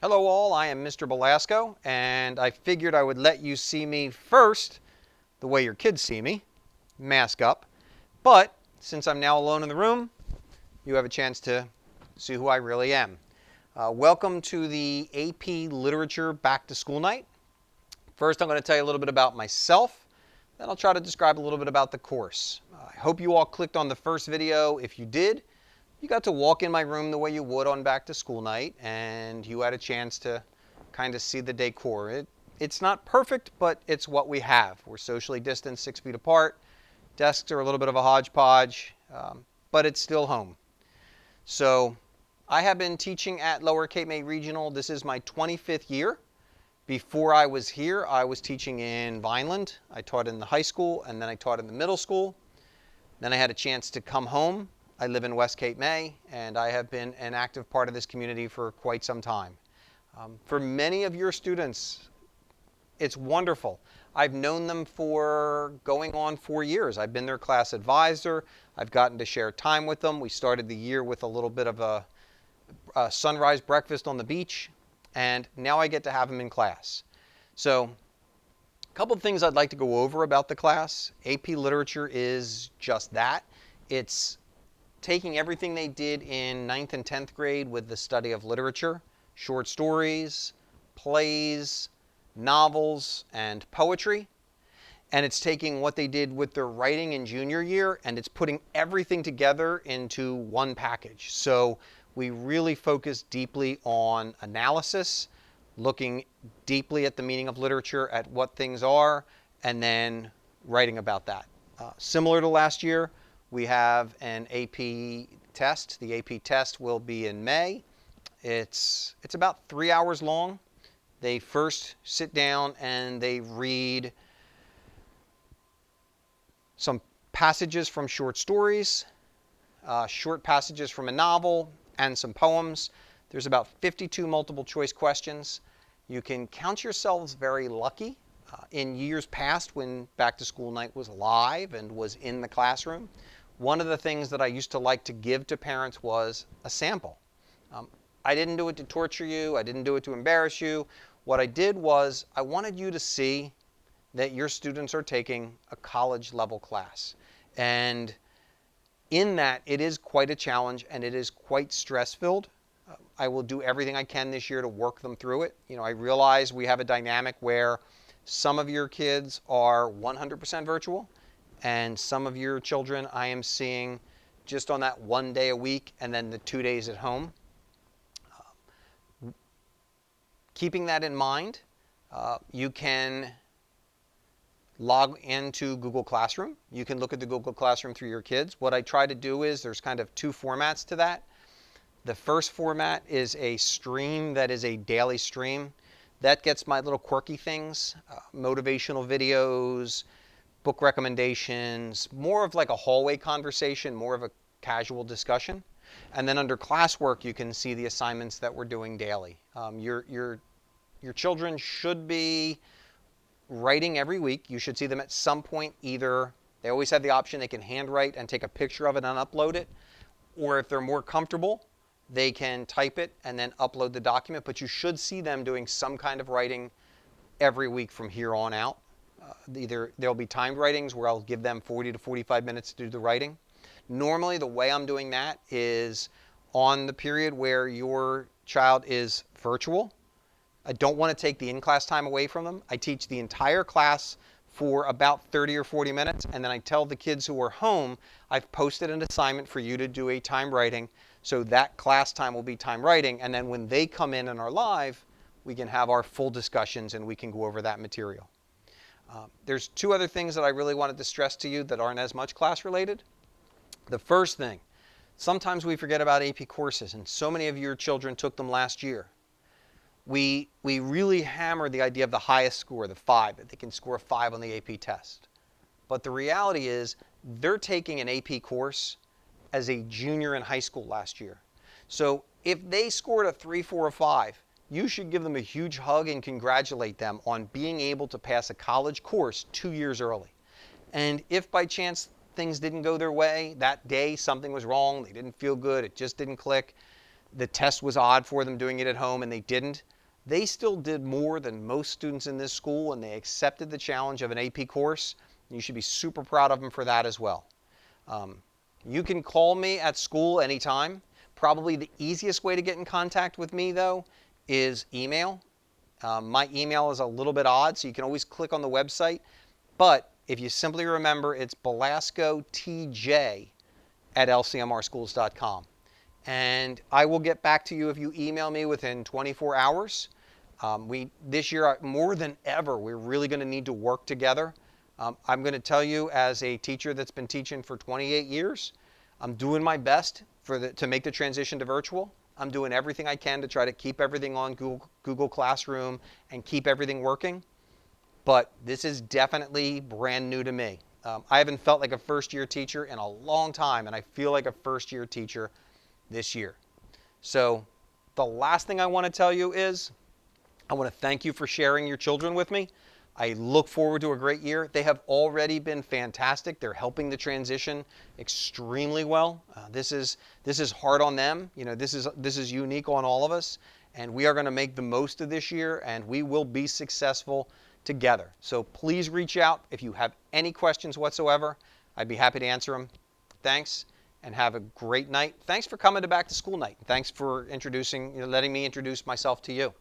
Hello all, I am Mr. Belasco, and I figured I would let you see me first the way your kids see me, mask up. But since I'm now alone in the room, you have a chance to see who I really am. Welcome to the AP Literature Back to School Night. First, I'm going to tell you a little bit about myself, then I'll try to describe a little bit about the course. I hope you all clicked on the first video. If you did, you got to walk in my room the way you would on Back to School Night, and you had a chance to kind of see the decor. It's not perfect, but it's what we have. We're socially distanced, 6 feet apart. Desks are a little bit of a hodgepodge, but it's still home. So I have been teaching at Lower Cape May Regional. This is my 25th year. Before I was here, I was teaching in Vineland. I taught in the high school, and then I taught in the middle school. Then I had a chance to come home. I live in West Cape May, and I have been an active part of this community for quite some time. For many of your students, it's wonderful. I've known them for going on 4 years. I've been their class advisor. I've gotten to share time with them. We started the year with a little bit of a sunrise breakfast on the beach, and now I get to have them in class. So a couple of things I'd like to go over about the class. AP Literature is just that. It's taking everything they did in 9th and 10th grade with the study of literature, short stories, plays, novels, and poetry, and it's taking what they did with their writing in junior year, and it's putting everything together into one package. So we really focus deeply on analysis, looking deeply at the meaning of literature, at what things are, and then writing about that. Similar to last year, we have an AP test. The AP test will be in May. It's about 3 hours long. They first sit down and they read some passages from short stories, short passages from a novel, and some poems. There's about 52 multiple choice questions. You can count yourselves very lucky. In years past, when Back to School Night was live and was in the classroom, one of the things that I used to like to give to parents was a sample. I didn't do it to torture you. I didn't do it to embarrass you. What I did was I wanted you to see that your students are taking a college level class. And in that, it is quite a challenge and it is quite stress filled. I will do everything I can this year to work them through it. I realize we have a dynamic where some of your kids are 100% virtual, and some of your children I am seeing just on that 1 day a week and then the 2 days at home. Keeping that in mind, you can log into Google Classroom. You can look at the Google Classroom through your kids. What I try to do is there's kind of two formats to that. The first format is a stream that is a daily stream. That gets my little quirky things, motivational videos, book recommendations, more of like a hallway conversation, more of a casual discussion. And then under classwork, you can see the assignments that we're doing daily. Your children should be writing every week. You should see them at some point. Either they always have the option they can handwrite and take a picture of it and upload it, or if they're more comfortable, they can type it and then upload the document. But you should see them doing some kind of writing every week from here on out. Either there'll be timed writings where I'll give them 40 to 45 minutes to do the writing. Normally, the way I'm doing that is on the period where your child is virtual. I don't want to take the in-class time away from them. I teach the entire class for about 30 or 40 minutes, and then I tell the kids who are home, I've posted an assignment for you to do a time writing, so that class time will be time writing, and then when they come in and are live, we can have our full discussions and we can go over that material. There's two other things that I really wanted to stress to you that aren't as much class related. The first thing, sometimes we forget about AP courses, and so many of your children took them last year. We really hammer the idea of the highest score, the 5, that they can score a 5 on the AP test. But the reality is they're taking an AP course as a junior in high school last year. So if they scored a 3, 4, or 5, you should give them a huge hug and congratulate them on being able to pass a college course 2 years early. And if by chance things didn't go their way, that day something was wrong, they didn't feel good, it just didn't click, the test was odd for them doing it at home and they didn't, they still did more than most students in this school, and they accepted the challenge of an AP course. You should be super proud of them for that as well. You can call me at school anytime. Probably the easiest way to get in contact with me, though, is email. My email is a little bit odd, so you can always click on the website. But if you simply remember, it's belascotj@lcmrschools.com. And I will get back to you if you email me within 24 hours. This year, more than ever, we're really going to need to work together. I'm going to tell you, as a teacher that's been teaching for 28 years, I'm doing my best to make the transition to virtual. I'm doing everything I can to try to keep everything on Google Classroom and keep everything working. But this is definitely brand new to me. I haven't felt like a first-year teacher in a long time, and I feel like a first-year teacher this year. So the last thing I want to tell you is I want to thank you for sharing your children with me. I look forward to a great year. They have already been fantastic. They're helping the transition extremely well. This is hard on them. You know, this is unique on all of us, and we are going to make the most of this year, and we will be successful together. So please reach out if you have any questions whatsoever. I'd be happy to answer them. Thanks, and have a great night. Thanks for coming to Back to School Night. Thanks for letting me introduce myself to you.